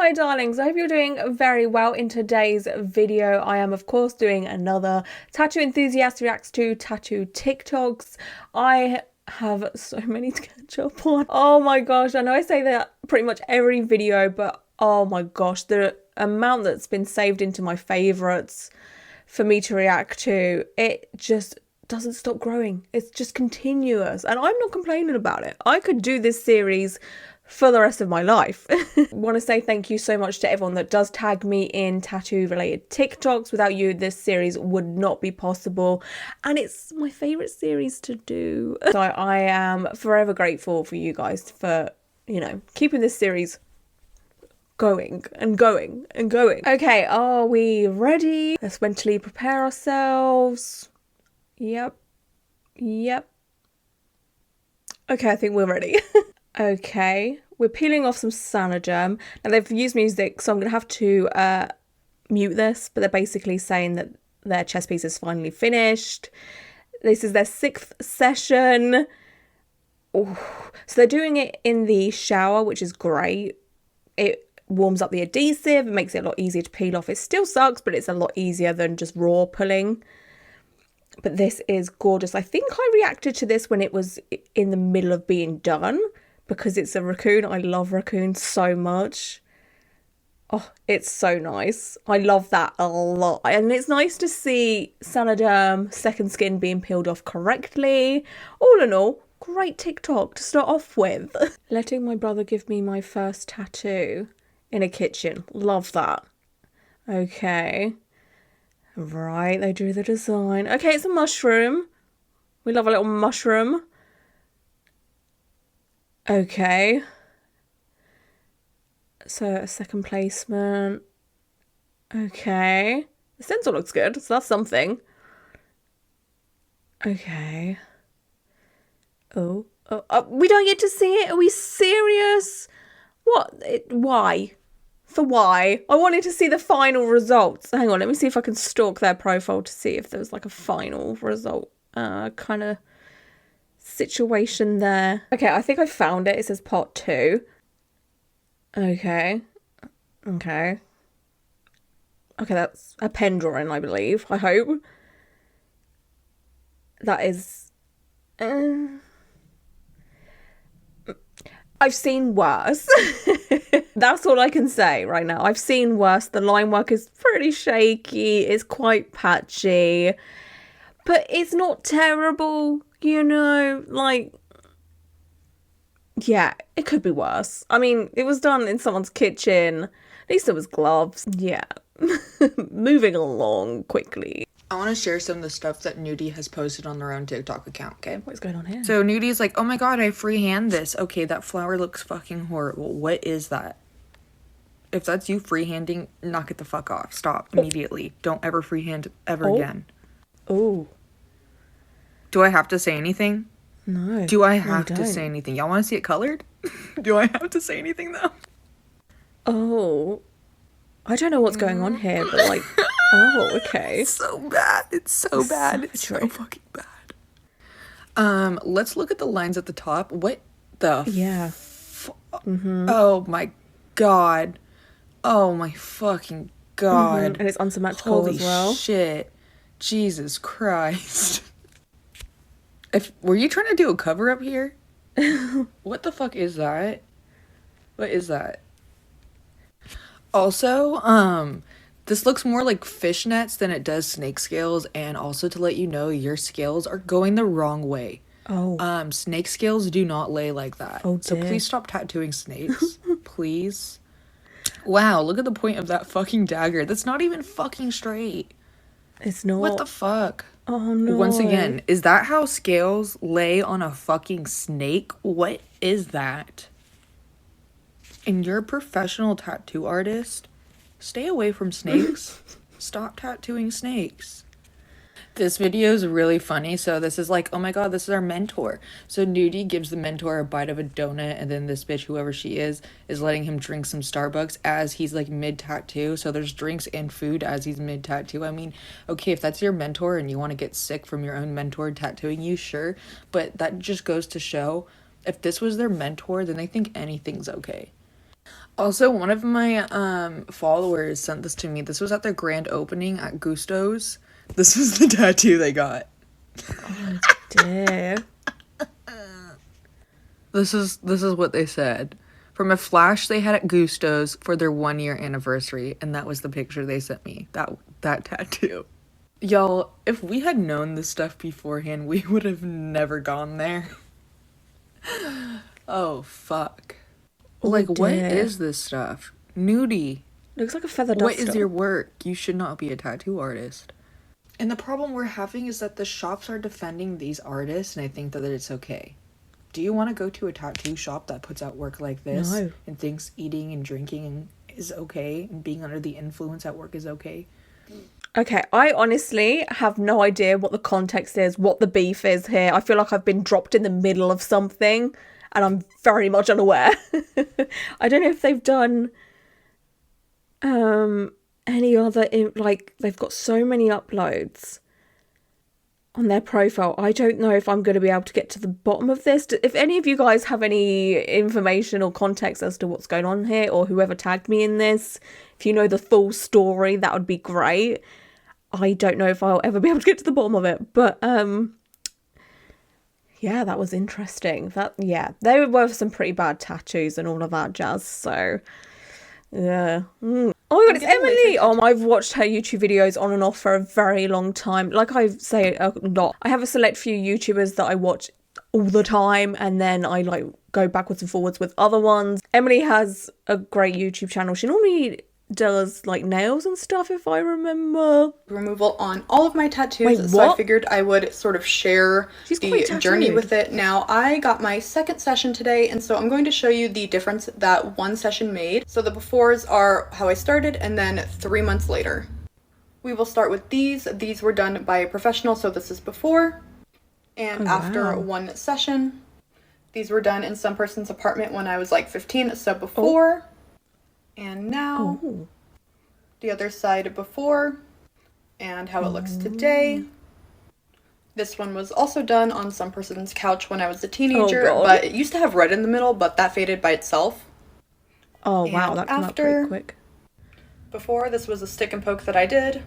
Hi darlings, I hope you're doing very well. In today's video I am of course doing another Tattoo Enthusiast reacts to tattoo TikToks. I have so many to catch up on. Oh my gosh, I know I say that pretty much every video, but oh my gosh, the amount that's been saved into my favorites for me to react to, it just doesn't stop growing. It's just continuous and I'm not complaining about it. I could do this series for the rest of my life. Want to say thank you so much to everyone that does tag me in tattoo related TikToks. Without you, this series would not be possible, and it's my favorite series to do. So I am forever grateful for you guys for, you know, keeping this series going and going and going. Okay, are we ready? Let's mentally prepare ourselves. Yep. Okay, I think we're ready. Okay, we're peeling off some Sanaderm. Now they've used music, so I'm gonna have to mute this, but they're basically saying that their chest piece is finally finished. This is their 6th session. Ooh. So they're doing it in the shower, which is great. It warms up the adhesive, it makes it a lot easier to peel off. It still sucks, but it's a lot easier than just raw pulling. But this is gorgeous. I think I reacted to this when it was in the middle of being done, because it's a raccoon. I love raccoons so much. Oh, it's so nice. I love that a lot. And it's nice to see Sanaderm second skin being peeled off correctly. All in all, great TikTok to start off with. Letting my brother give me my first tattoo in a kitchen. Love that. Okay. Right, they drew the design. Okay, it's a mushroom. We love a little mushroom. Okay. So a second placement. Okay. The stencil looks good, so that's something. Okay. Oh, we don't get to see it? Are we serious? What? Why? For why? I wanted to see the final results. Hang on, let me see if I can stalk their profile to see if there's like a final result kind of situation there. Okay, I think I found it. It says part 2. Okay. Okay, that's a pen drawing, I believe. I hope. That is... I've seen worse. That's all I can say right now. I've seen worse. The line work is pretty shaky. It's quite patchy. But it's not terrible, you know? Like, yeah, it could be worse. I mean, it was done in someone's kitchen. At least there was gloves. Yeah. Moving along quickly. I want to share some of the stuff that Nudie has posted on their own TikTok account, okay? What's going on here? So Nudie's like, oh my god, I freehand this. Okay, that flower looks fucking horrible. What is that? If that's you freehanding, knock it the fuck off. Stop immediately. Don't ever freehand ever again. Oh. Do I have to say anything? No. Do I have to say anything? Y'all want to see it colored? Do I have to say anything though? Oh. I don't know what's going on here, but like... Oh, okay. It's so bad. It's so bad. It's so fucking bad. Let's look at the lines at the top. What the Oh my god. Oh my fucking god. And it's unsymmetrical as well. Holy shit. Jesus Christ. Were you trying to do a cover up here? What the fuck is that? What is that? Also, this looks more like fishnets than it does snake scales, and also to let you know, your scales are going the wrong way. Oh. Snake scales do not lay like that. Oh, so please stop tattooing snakes. Please. Wow, look at the point of that fucking dagger. That's not even fucking straight. It's not. What the fuck? Oh no. Once again, is that how scales lay on a fucking snake? What is that? And you're a professional tattoo artist? Stay away from snakes. Stop tattooing snakes. This video is really funny. So this is like, oh my god, this is our mentor. So Nudie gives the mentor a bite of a donut, and then this bitch, whoever she is letting him drink some Starbucks as he's like mid-tattoo. So there's drinks and food as he's mid-tattoo. I mean, okay, if that's your mentor and you want to get sick from your own mentor tattooing you, sure. But that just goes to show, if this was their mentor, then they think anything's okay. Also, one of my followers sent this to me. This was at their grand opening at Gusto's. This was the tattoo they got. Oh dear. This is what they said. From a flash they had at Gusto's for their 1 year anniversary, and that was the picture they sent me. That tattoo. Y'all, if we had known this stuff beforehand, we would have never gone there. Oh, fuck. Oh, Like, what dear. is this stuff? Nudie. Looks like a feather What duster. is your work? You should not be a tattoo artist. And the problem we're having is that the shops are defending these artists, and I think that it's okay. Do you want to go to a tattoo shop that puts out work like this No. and thinks eating and drinking is okay and being under the influence at work is okay? Okay, I honestly have no idea what the context is, what the beef is here. I feel like I've been dropped in the middle of something and I'm very much unaware. I don't know if they've done any other, like, they've got so many uploads on their profile. I don't know if I'm going to be able to get to the bottom of this. If any of you guys have any information or context as to what's going on here, or whoever tagged me in this, if you know the full story, that would be great. I don't know if I'll ever be able to get to the bottom of it, but yeah, that was interesting. There were some pretty bad tattoos and all of that jazz, so yeah. Oh my god, it's Emily! I've watched her YouTube videos on and off for a very long time. Like I say a lot, I have a select few YouTubers that I watch all the time, and then I like go backwards and forwards with other ones. Emily has a great YouTube channel. She normally does like nails and stuff, if I remember. Removal on all of my tattoos. Wait, so I what? figured I would sort of share She's the quite journey tattooed. with it. Now, I got my second session today, and so I'm going to show you the difference that one session made. So the befores are how I started, and then 3 months later. We will start with these. These were done by a professional, so this is before. And after wow. one session, these were done in some person's apartment when I was like 15, so before. And now, the other side before, and how it looks today. This one was also done on some person's couch when I was a teenager, God. but it used to have red in the middle, but that faded by itself. Oh wow, And that came out after- pretty quick. Before, this was a stick and poke that I did,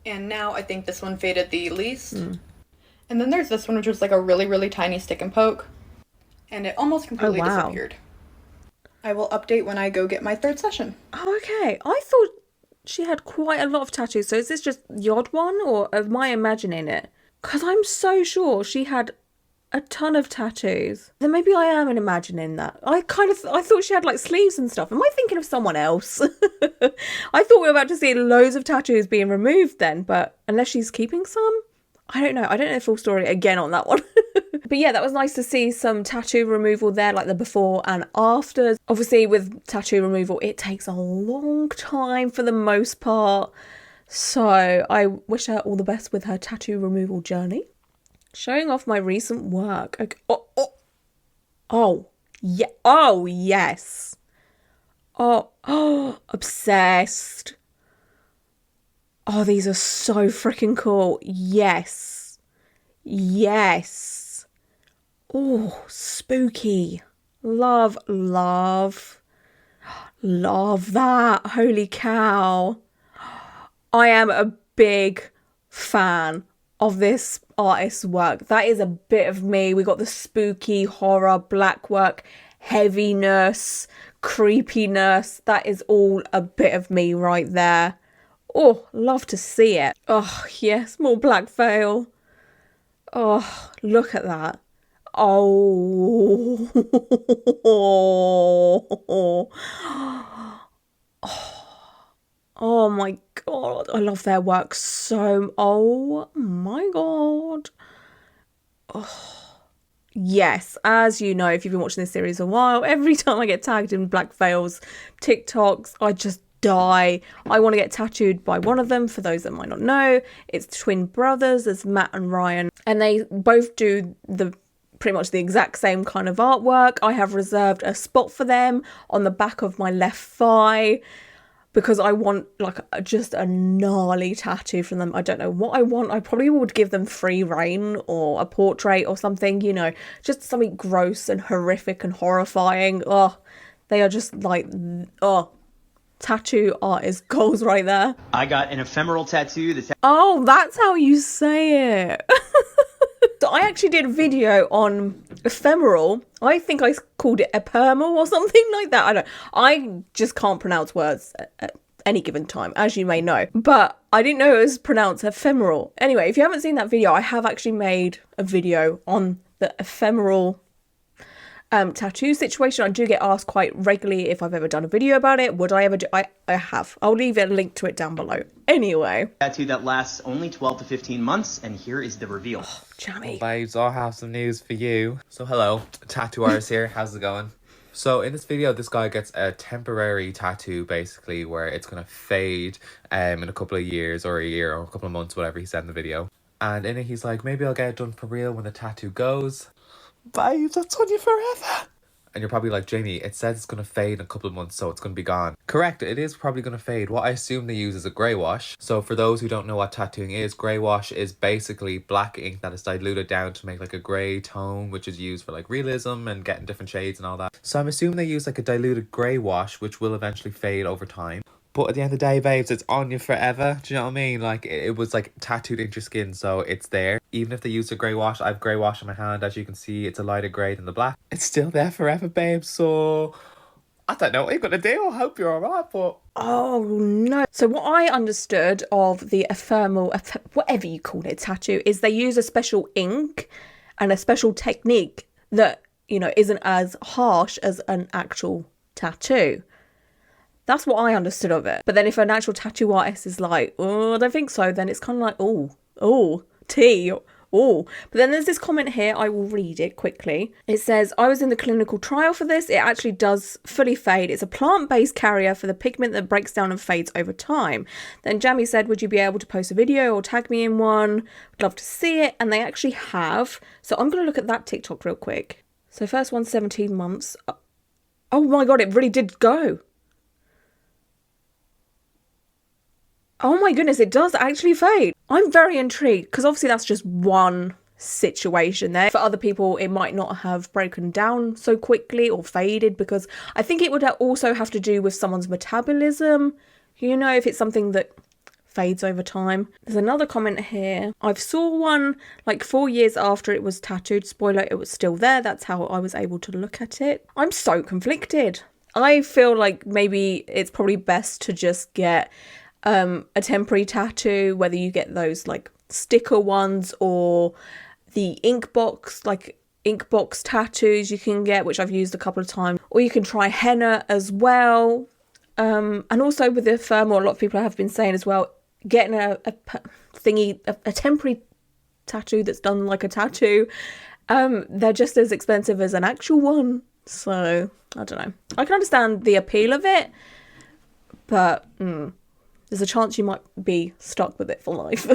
and now I think this one faded the least. And then there's this one, which was like a really, really tiny stick and poke, and it almost completely wow. disappeared. I will update when I go get my third session. Oh, okay. I thought she had quite a lot of tattoos. So is this just the odd one, or am I imagining it? Because I'm so sure she had a ton of tattoos. Then maybe I am imagining that. I thought she had like sleeves and stuff. Am I thinking of someone else? I thought we were about to see loads of tattoos being removed then, but unless she's keeping some? I don't know. I don't know the full story again on that one. But yeah, that was nice to see some tattoo removal there, like the before and afters. Obviously, with tattoo removal, it takes a long time for the most part. So I wish her all the best with her tattoo removal journey. Showing off my recent work. Okay. Yeah. Oh, yes. Oh, obsessed. Oh, these are so freaking cool. Yes. Oh, spooky. Love that. Holy cow. I am a big fan of this artist's work. That is a bit of me. We got the spooky, horror, black work, heaviness, creepiness. That is all a bit of me right there. Oh, love to see it. Oh, yes, more black veil. Oh, look at that. Oh. Oh my god. I love their work so. Oh my god. Oh. Yes, as you know, if you've been watching this series a while, every time I get tagged in Black Veil's TikToks, I just die. I want to get tattooed by one of them. For those that might not know, it's twin brothers. There's Matt and Ryan, and they both do pretty much the exact same kind of artwork. I have reserved a spot for them on the back of my left thigh because I want like just a gnarly tattoo from them. I don't know what I want. I probably would give them free reign or a portrait or something, you know, just something gross and horrific and horrifying. Oh, They are just like, oh, tattoo artist goals right there. I got an ephemeral tattoo. Oh, that's how you say it. So I actually did a video on ephemeral. I think I called it epermal or something like that. I just can't pronounce words at any given time, as you may know. But I didn't know it was pronounced ephemeral. Anyway, if you haven't seen that video, I have actually made a video on the ephemeral tattoo situation. I do get asked quite regularly if I've ever done a video about it. Would I ever do? I have. I'll leave a link to it down below. Anyway. Tattoo that lasts only 12 to 15 months, and here is the reveal. Oh, jammy. Well, babes, I have some news for you. So hello, tattoo artist here. How's it going? So in this video, this guy gets a temporary tattoo, basically, where it's going to fade in a couple of years or a year or a couple of months, whatever he said in the video. And in it, he's like, maybe I'll get it done for real when the tattoo goes. Babe, that's on you forever. And you're probably like, Jamie, it says it's going to fade in a couple of months, so it's going to be gone. Correct, it is probably going to fade. What I assume they use is a grey wash. So for those who don't know what tattooing is, grey wash is basically black ink that is diluted down to make like a grey tone, which is used for like realism and getting different shades and all that. So I'm assuming they use like a diluted grey wash, which will eventually fade over time. But at the end of the day, babes, it's on you forever. Do you know what I mean? Like, it was like tattooed into your skin, so it's there. Even if they use a grey wash, I have grey wash in my hand. As you can see, it's a lighter grey than the black. It's still there forever, babe. So I don't know what you're gonna do. I hope you're alright, but oh no. So what I understood of the ephemeral, whatever you call it, tattoo, is they use a special ink and a special technique that, you know, isn't as harsh as an actual tattoo. That's what I understood of it. But then if an actual tattoo artist is like, oh, I don't think so, then it's kind of like, oh, tea, oh. But then there's this comment here, I will read it quickly. It says, I was in the clinical trial for this. It actually does fully fade. It's a plant-based carrier for the pigment that breaks down and fades over time. Then Jamie said, would you be able to post a video or tag me in one? I'd love to see it. And they actually have. So I'm going to look at that TikTok real quick. So first one, 17 months. Oh my God, it really did go. Oh my goodness, it does actually fade. I'm very intrigued because obviously that's just one situation there. For other people, it might not have broken down so quickly or faded because I think it would also have to do with someone's metabolism. You know, if it's something that fades over time. There's another comment here. I've saw one like 4 years after it was tattooed. Spoiler, it was still there. That's how I was able to look at it. I'm so conflicted. I feel like maybe it's probably best to just get a temporary tattoo, whether you get those like sticker ones or the ink box tattoos you can get, which I've used a couple of times, or you can try henna as well. And also with the ephemeral, a lot of people have been saying as well, getting a temporary tattoo that's done like a tattoo, they're just as expensive as an actual one. So I don't know, I can understand the appeal of it, but there's a chance you might be stuck with it for life.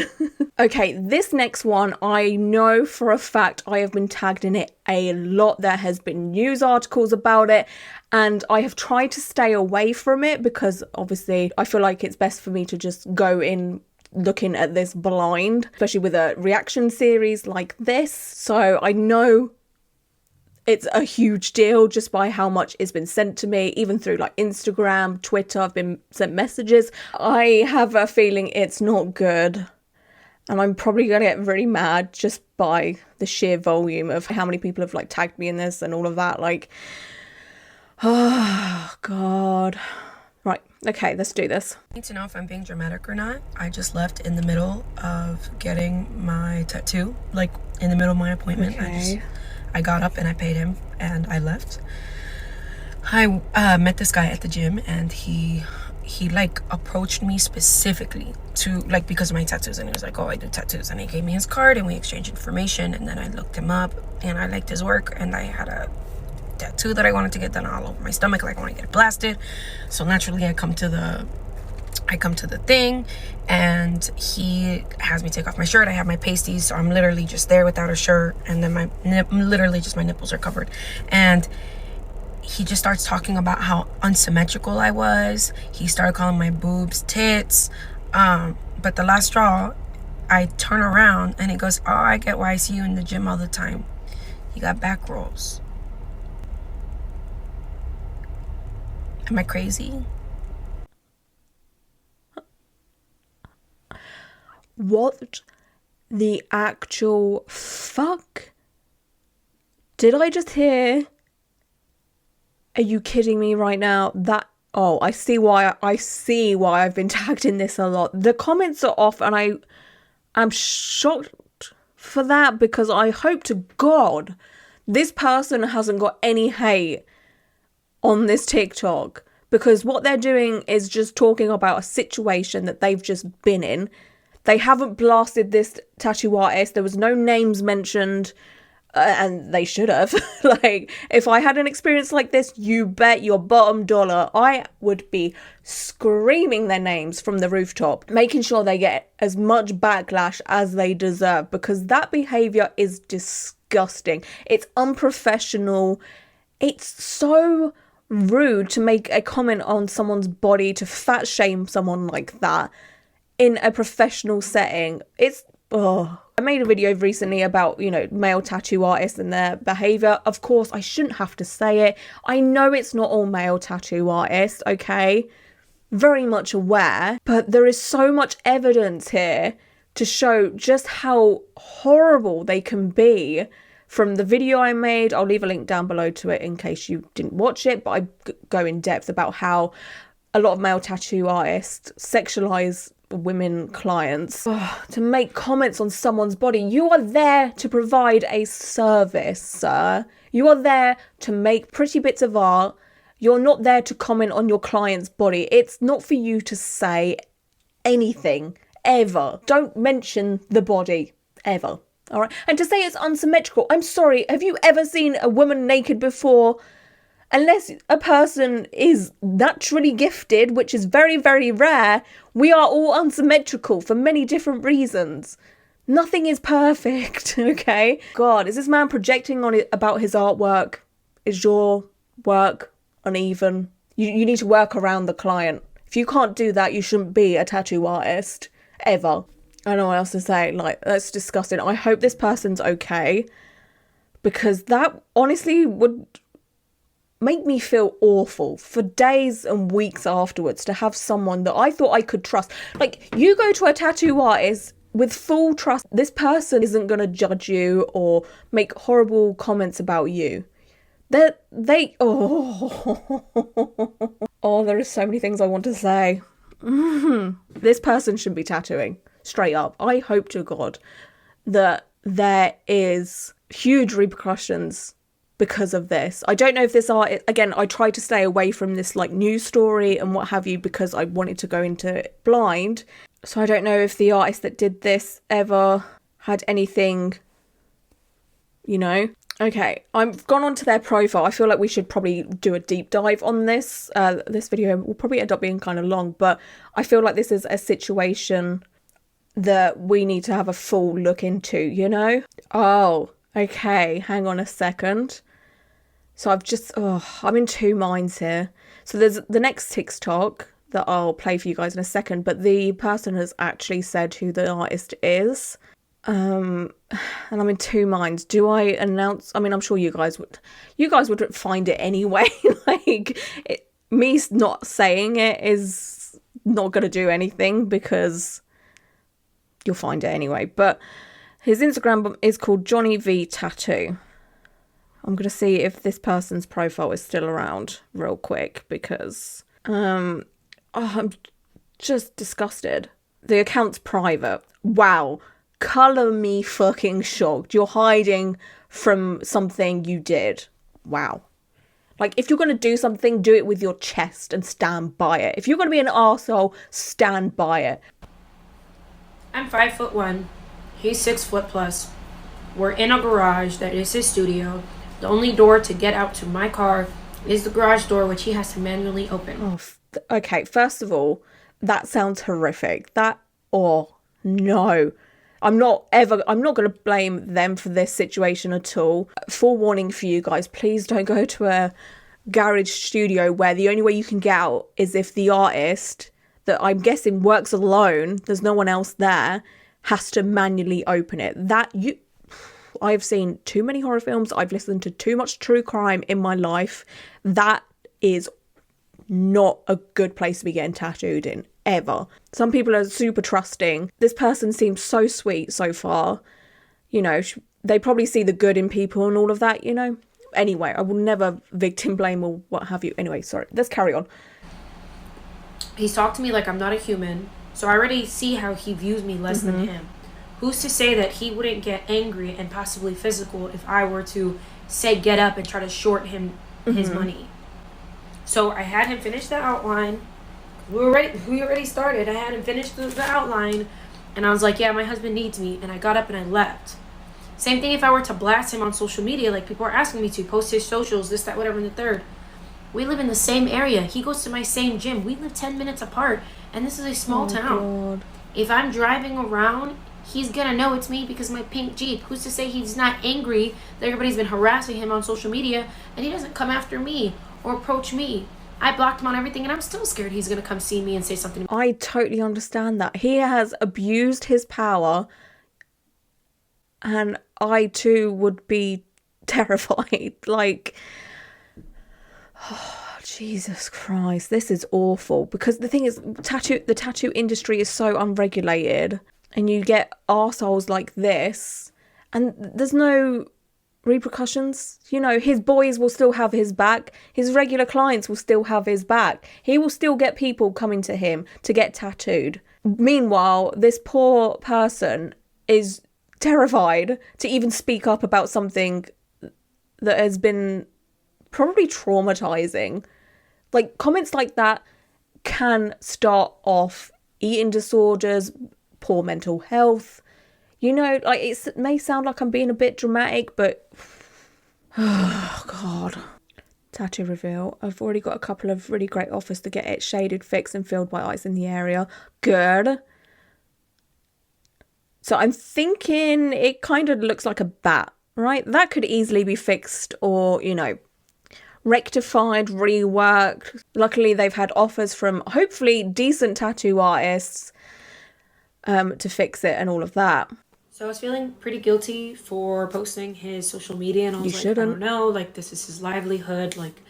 Okay, this next one, I know for a fact I have been tagged in it a lot. There has been news articles about it, and I have tried to stay away from it because obviously I feel like it's best for me to just go in looking at this blind, especially with a reaction series like this. So I know it's a huge deal just by how much it's been sent to me, even through like Instagram, Twitter, I've been sent messages. I have a feeling it's not good. And I'm probably going to get really mad just by the sheer volume of how many people have like tagged me in this and all of that. Like, oh God. Right. Okay, let's do this. I need to know if I'm being dramatic or not. I just left in the middle of getting my tattoo, like in the middle of my appointment. Okay. I got up and I paid him and I left. I met this guy at the gym and he like approached me specifically to like because of my tattoos, and he was like, oh, I do tattoos, and he gave me his card and we exchanged information, and then I looked him up and I liked his work, and I had a tattoo that I wanted to get done all over my stomach, like I want to get it blasted. So naturally I come to the thing and he has me take off my shirt. I have my pasties, so I'm literally just there without a shirt, and then literally just my nipples are covered, and he just starts talking about how unsymmetrical I was. He started calling my boobs tits, but the last straw, I turn around and he goes, oh, I get why I see you in the gym all the time. You got back rolls. Am I crazy? What the actual fuck did I just hear? Are you kidding me right now? I see why I've been tagged in this a lot. The comments are off and I'm shocked for that, because I hope to God this person hasn't got any hate on this TikTok, because what they're doing is just talking about a situation that they've just been in. They haven't blasted this tattoo artist. There was no names mentioned, and they should have. Like, if I had an experience like this, you bet your bottom dollar I would be screaming their names from the rooftop, making sure they get as much backlash as they deserve, because that behavior is disgusting. It's unprofessional. It's so rude to make a comment on someone's body, to fat shame someone like that in a professional setting. I made a video recently about, male tattoo artists and their behaviour. Of course, I shouldn't have to say it. I know it's not all male tattoo artists, okay? Very much aware. But there is so much evidence here to show just how horrible they can be. From the video I made, I'll leave a link down below to it in case you didn't watch it, but I go in depth about how a lot of male tattoo artists sexualise women clients to make comments on someone's body. You are there to provide a service, sir. You are there to make pretty bits of art. You're not there to comment on your client's body. It's not for you to say anything, ever. Don't mention the body, ever. All right? And to say it's unsymmetrical, I'm sorry, have you ever seen a woman naked before? Unless a person is naturally gifted, which is very, very rare, we are all unsymmetrical for many different reasons. Nothing is perfect, okay? God, is this man projecting on it about his artwork? Is your work uneven? You need to work around the client. If you can't do that, you shouldn't be a tattoo artist, ever. I don't know what else to say. Like, that's disgusting. I hope this person's okay, because that honestly would make me feel awful for days and weeks afterwards, to have someone that I thought I could trust. Like, you go to a tattoo artist with full trust. This person isn't going to judge you or make horrible comments about you. Oh, there are so many things I want to say. This person shouldn't be tattooing. Straight up. I hope to God that there is huge repercussions because of this. I don't know if this art, again, I tried to stay away from this like news story and what have you, because I wanted to go into it blind. So I don't know if the artist that did this ever had anything, Okay, I've gone onto their profile. I feel like we should probably do a deep dive on this. This video will probably end up being kind of long, but I feel like this is a situation that we need to have a full look into, Oh, okay, hang on a second. So I'm in two minds here. So there's the next TikTok that I'll play for you guys in a second, but the person has actually said who the artist is. And I'm in two minds. Do I announce? I mean, I'm sure you guys would find it anyway. Me not saying it is not going to do anything, because you'll find it anyway. But his Instagram is called Johnny V Tattoo. I'm going to see if this person's profile is still around real quick, because I'm just disgusted. The account's private. Wow. Colour me fucking shocked. You're hiding from something you did. Wow. Like, if you're going to do something, do it with your chest and stand by it. If you're going to be an arsehole, stand by it. I'm 5'1". He's 6 foot plus. We're in a garage that is his studio. The only door to get out to my car is the garage door, which he has to manually open. Okay, first of all, that sounds horrific. No. I'm not going to blame them for this situation at all. Forewarning for you guys, please don't go to a garage studio where the only way you can get out is if the artist, that I'm guessing works alone, there's no one else there, has to manually open it. I've seen too many horror films. I've listened to too much true crime in my life. That is not a good place to be getting tattooed in, ever. Some people are super trusting. This person seems so sweet so far. You know, they probably see the good in people and all of that, you know. Anyway, I will never victim blame or what have you. Anyway, sorry, let's carry on. He's talked to me like I'm not a human, so I already see how he views me less than him. Who's to say that he wouldn't get angry and possibly physical if I were to say get up and try to short him his money? So I had him finish the outline. We already started. I had him finish the outline, and I was like, yeah, my husband needs me, and I got up and I left. Same thing if I were to blast him on social media, like people are asking me to, post his socials, this, that, whatever, and the third. We live in the same area. He goes to my same gym. We live 10 minutes apart, and this is a small town. God. If I'm driving around, he's gonna know it's me because of my pink Jeep. Who's to say he's not angry that everybody's been harassing him on social media and he doesn't come after me or approach me? I blocked him on everything, and I'm still scared he's gonna come see me and say something. I totally understand that. He has abused his power, and I too would be terrified. Like, oh, Jesus Christ, this is awful. Because the thing is, the tattoo industry is so unregulated, and you get arseholes like this, and there's no repercussions. You know, his boys will still have his back. His regular clients will still have his back. He will still get people coming to him to get tattooed. Meanwhile, this poor person is terrified to even speak up about something that has been probably traumatizing. Like, comments like that can start off eating disorders, poor mental health. You know, like, it may sound like I'm being a bit dramatic, but oh God. Tattoo reveal. I've already got a couple of really great offers to get it shaded, fixed and filled by ice in the area. Good. So I'm thinking it kind of looks like a bat, right? That could easily be fixed or, you know, rectified, reworked. Luckily, they've had offers from hopefully decent tattoo artists to fix it and all of that. So I was feeling pretty guilty for posting his social media, and I was I don't know, like, this is his livelihood, like,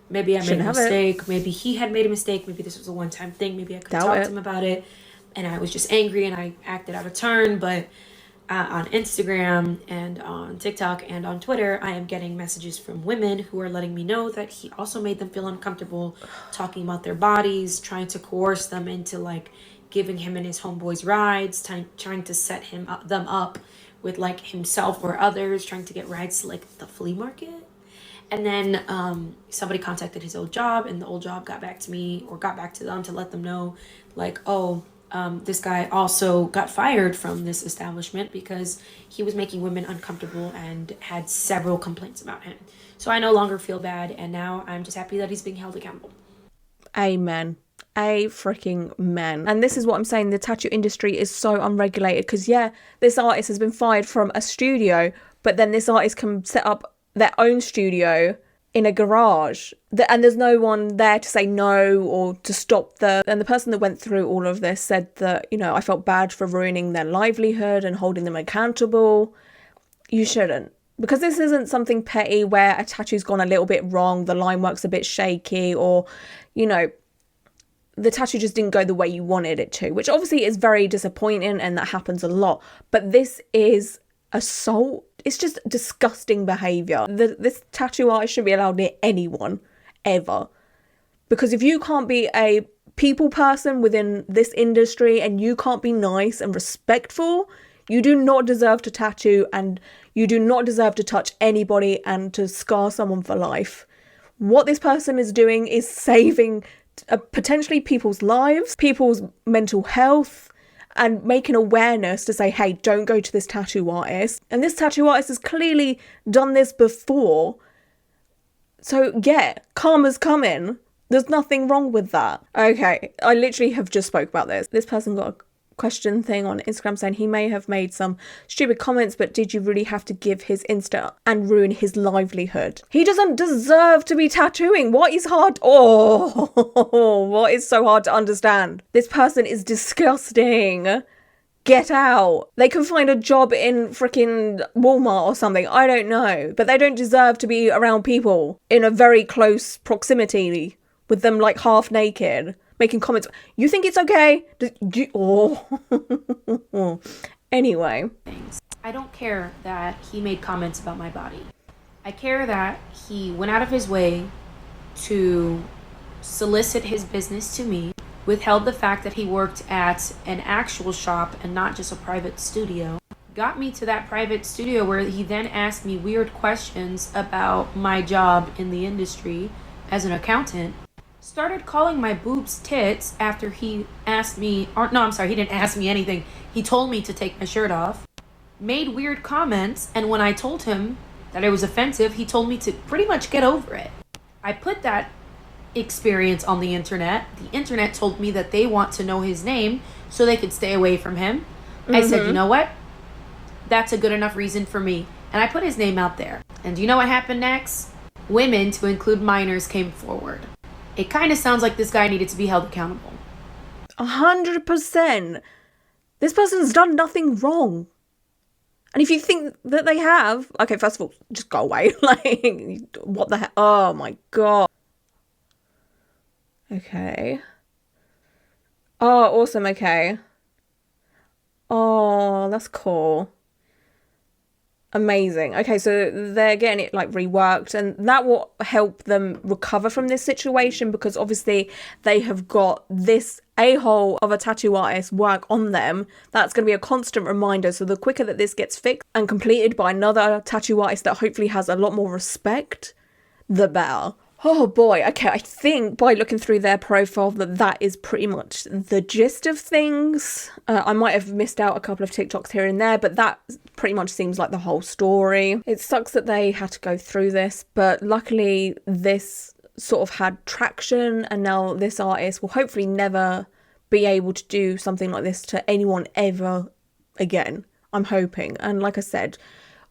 maybe I made a mistake, maybe he had made a mistake, maybe this was a one-time thing, maybe I could talk to him about it, and I was just angry and I acted out of turn. But on Instagram and on TikTok and on Twitter, I am getting messages from women who are letting me know that he also made them feel uncomfortable talking about their bodies, trying to coerce them into, like, giving him and his homeboys rides, trying to set them up with, like, himself or others, trying to get rides to, like, the flea market. And then somebody contacted his old job, and the old job got back to me, or got back to them to let them know, like, this guy also got fired from this establishment because he was making women uncomfortable and had several complaints about him. So I no longer feel bad, and now I'm just happy that he's being held accountable. Amen. A freaking man. And this is what I'm saying, the tattoo industry is so unregulated, because yeah, this artist has been fired from a studio, but then this artist can set up their own studio in a garage, and there's no one there to say no or to stop them. And the person that went through all of this said that, you know, I felt bad for ruining their livelihood and holding them accountable. You shouldn't. Because this isn't something petty where a tattoo's gone a little bit wrong, the line work's a bit shaky, or, you know, the tattoo just didn't go the way you wanted it to, which obviously is very disappointing, and that happens a lot. But this is assault. It's just disgusting behaviour. This tattoo artist shouldn't be allowed near anyone, ever. Because if you can't be a people person within this industry and you can't be nice and respectful, you do not deserve to tattoo, and you do not deserve to touch anybody and to scar someone for life. What this person is doing is saving potentially people's lives, people's mental health, and making awareness to say, hey, don't go to this tattoo artist. And this tattoo artist has clearly done this before. So yeah, karma's coming. There's nothing wrong with that. Okay, I literally have just spoke about this. This person got a question thing on Instagram saying he may have made some stupid comments, but did you really have to give his Insta and ruin his livelihood? He doesn't deserve to be tattooing. What is hard? Oh, what is so hard to understand? This person is disgusting. Get out. They can find a job in freaking Walmart or something. I don't know. But they don't deserve to be around people in a very close proximity with them like half naked, making comments. You think it's okay? Oh. Anyway. I don't care that he made comments about my body. I care that he went out of his way to solicit his business to me, withheld the fact that he worked at an actual shop and not just a private studio, got me to that private studio where he then asked me weird questions about my job in the industry as an accountant, started calling my boobs tits after he asked me, or no, I'm sorry, he didn't ask me anything. He told me to take my shirt off, made weird comments, and when I told him that it was offensive, he told me to pretty much get over it. I put that experience on the internet. The internet told me that they want to know his name so they could stay away from him. I said, you know what? That's a good enough reason for me. And I put his name out there. And do you know what happened next? Women, to include minors, came forward. It kind of sounds like this guy needed to be held accountable. 100%. This person's done nothing wrong. And if you think that they have, okay, first of all, just go away. Like, what the heck? Oh my God. Okay. Oh, awesome. Okay. Oh, that's cool. Amazing. Okay, so they're getting it like reworked, and that will help them recover from this situation, because obviously they have got this a-hole of a tattoo artist work on them. That's going to be a constant reminder. So the quicker that this gets fixed and completed by another tattoo artist that hopefully has a lot more respect, the better. Oh boy, okay, I think by looking through their profile that is pretty much the gist of things. I might have missed out a couple of TikToks here and there, but that pretty much seems like the whole story. It sucks that they had to go through this, but luckily this sort of had traction, and now this artist will hopefully never be able to do something like this to anyone ever again. I'm hoping. And like I said,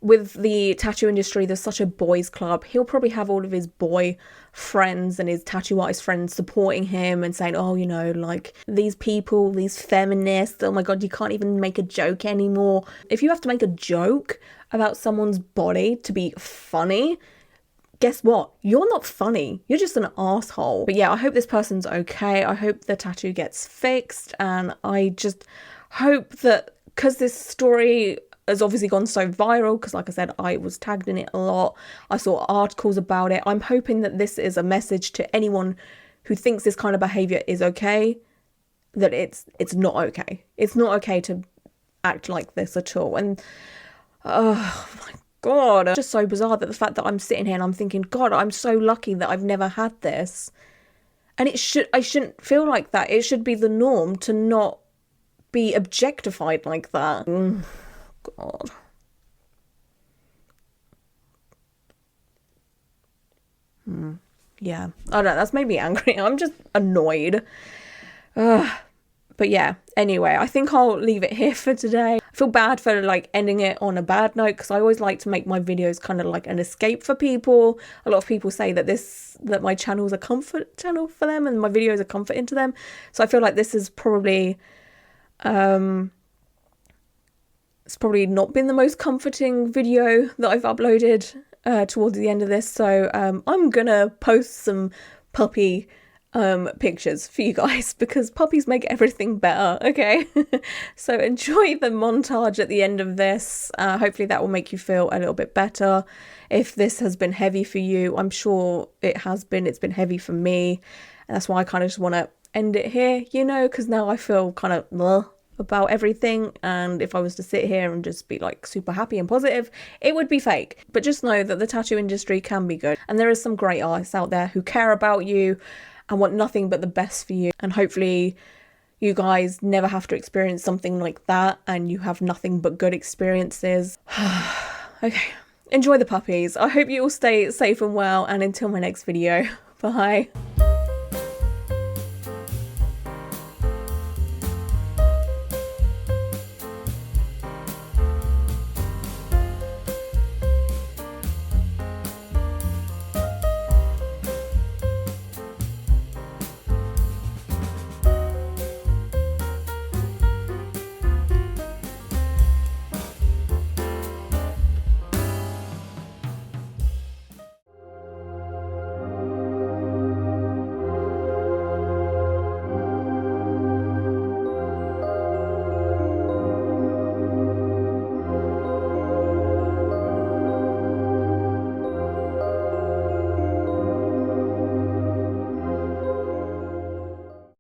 with the tattoo industry, there's such a boys club. He'll probably have all of his boy friends and his tattoo artist friends supporting him and saying, oh, you know, like these people, these feminists, oh my God, you can't even make a joke anymore. If you have to make a joke about someone's body to be funny, guess what? You're not funny. You're just an asshole. But yeah, I hope this person's okay. I hope the tattoo gets fixed. And I just hope that, because this story has obviously gone so viral, because like I said, I was tagged in it a lot. I saw articles about it. I'm hoping that this is a message to anyone who thinks this kind of behavior is okay, that it's not okay. It's not okay to act like this at all. And oh my God, it's just so bizarre that the fact that I'm sitting here and I'm thinking, God, I'm so lucky that I've never had this. And I shouldn't feel like that. It should be the norm to not be objectified like that. God. Yeah, I don't know, that's made me angry. I'm just annoyed. But yeah, anyway, I think I'll leave it here for today. I feel bad for like ending it on a bad note, because I always like to make my videos kind of like an escape for people. A lot of people say that my channel is a comfort channel for them and my videos are comforting to them. So I feel like this is probably it's probably not been the most comforting video that I've uploaded towards the end of this. So I'm gonna post some puppy pictures for you guys, because puppies make everything better, okay? So enjoy the montage at the end of this. Hopefully that will make you feel a little bit better. If this has been heavy for you, I'm sure it has been. It's been heavy for me. And that's why I kind of just want to end it here, you know, because now I feel kind of about everything, and if I was to sit here and just be like super happy and positive, it would be fake. But just know that the tattoo industry can be good, and there is some great artists out there who care about you and want nothing but the best for you, and hopefully you guys never have to experience something like that and you have nothing but good experiences. Okay, enjoy the puppies. I hope you all stay safe and well, and until my next video, bye.